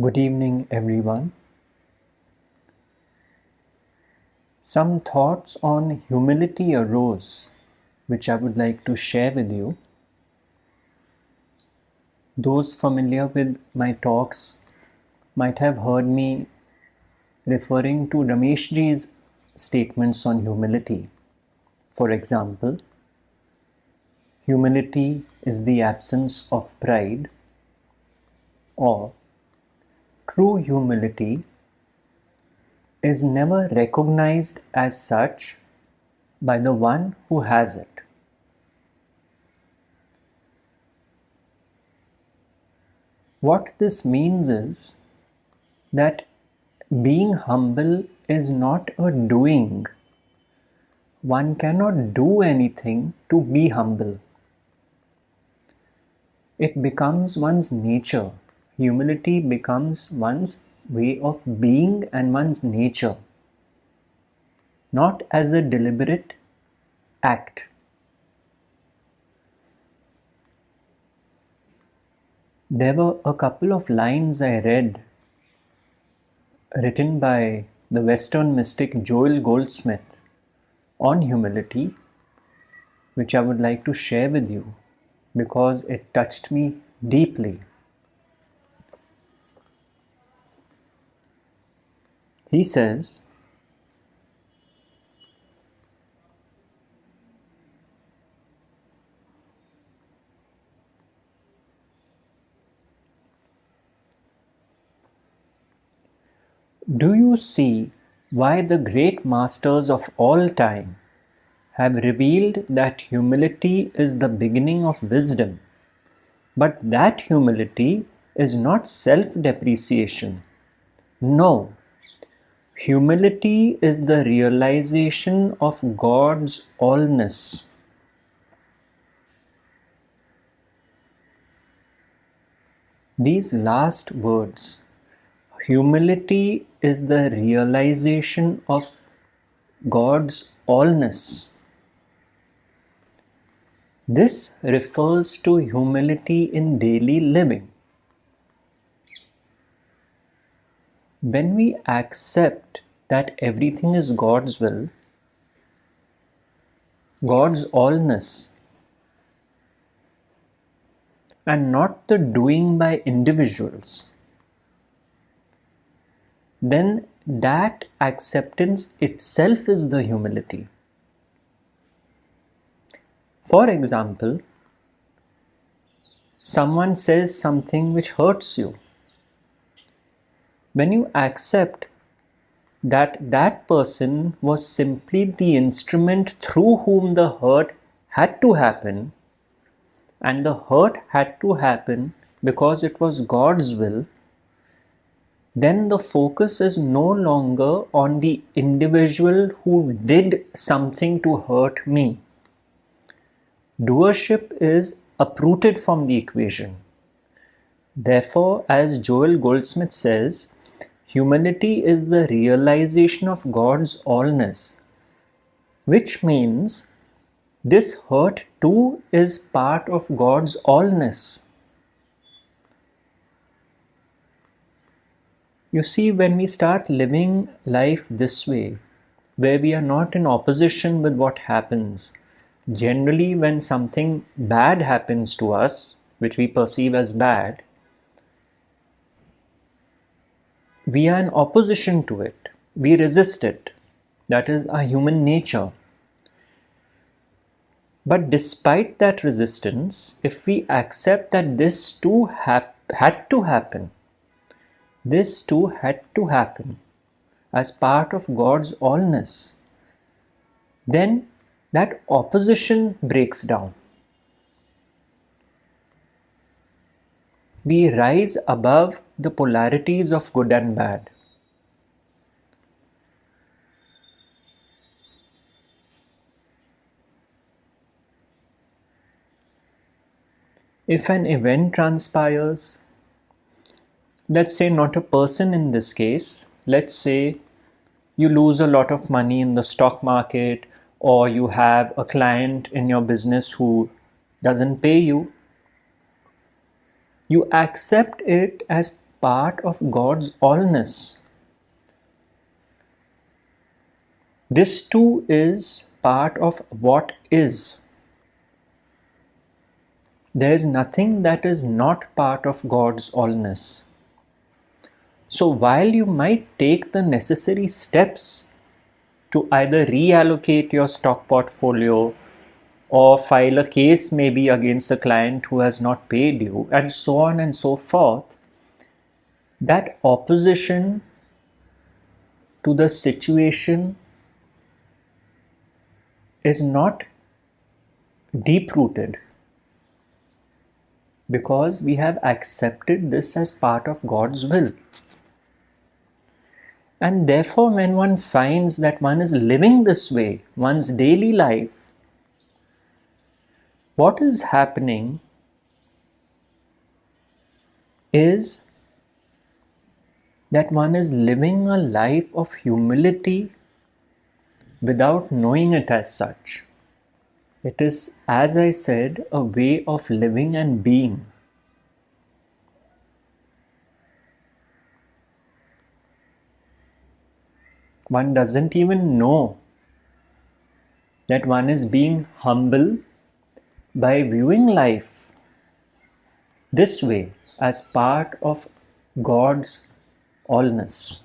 Good evening, everyone. Some thoughts on humility arose, which I would like to share with you. Those familiar with my talks might have heard me referring to Ramesh ji's statements on humility. For example, humility is the absence of pride, or true humility is never recognized as such by the one who has it. What this means is that being humble is not a doing. One cannot do anything to be humble. It becomes one's nature. Humility becomes one's way of being and one's nature, not as a deliberate act. There were a couple of lines I read written by the Western mystic Joel Goldsmith on humility, which I would like to share with you because it touched me deeply. He says, "Do you see why the great masters of all time have revealed that humility is the beginning of wisdom, but that humility is not self-depreciation? No. Humility is the realization of God's all-ness. These last words, humility is the realization of God's all-ness. This refers to humility in daily living. When we accept that everything is God's will, God's all-ness, and not the doing by individuals, then that acceptance itself is the humility. For example, someone says something which hurts you. When you accept that that person was simply the instrument through whom the hurt had to happen, and the hurt had to happen because it was God's will, then the focus is no longer on the individual who did something to hurt me. Doership is uprooted from the equation. Therefore, as Joel Goldsmith says, humility is the realization of God's all-ness, which means this hurt too is part of God's all-ness. You see, when we start living life this way, where we are not in opposition with what happens, generally when something bad happens to us, which we perceive as bad, we are in opposition to it. We resist it. That is our human nature. But despite that resistance, if we accept that this too had to happen, this too had to happen as part of God's allness, then that opposition breaks down. We rise above the polarities of good and bad. If an event transpires, let's say not a person in this case, let's say you lose a lot of money in the stock market, or you have a client in your business who doesn't pay you, you accept it as part of God's allness. This too is part of what is. There is nothing that is not part of God's allness. So while you might take the necessary steps to either reallocate your stock portfolio or file a case maybe against a client who has not paid you, and so on and so forth, that opposition to the situation is not deep-rooted, because we have accepted this as part of God's will. And therefore, when one finds that one is living this way, one's daily life, what is happening is that one is living a life of humility without knowing it as such. It is, as I said, a way of living and being. One doesn't even know that one is being humble by viewing life this way as part of God's allness.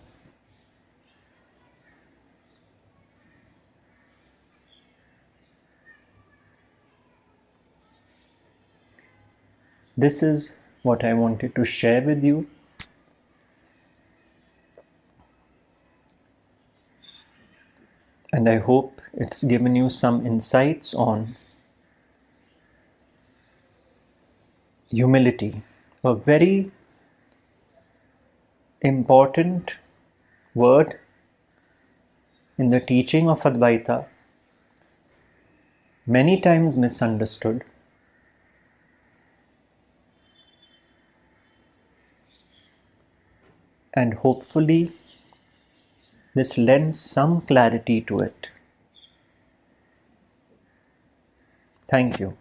This is what I wanted to share with you. And I hope it's given you some insights on humility, a very important word in the teaching of Advaita, many times misunderstood. And hopefully this lends some clarity to it. Thank you.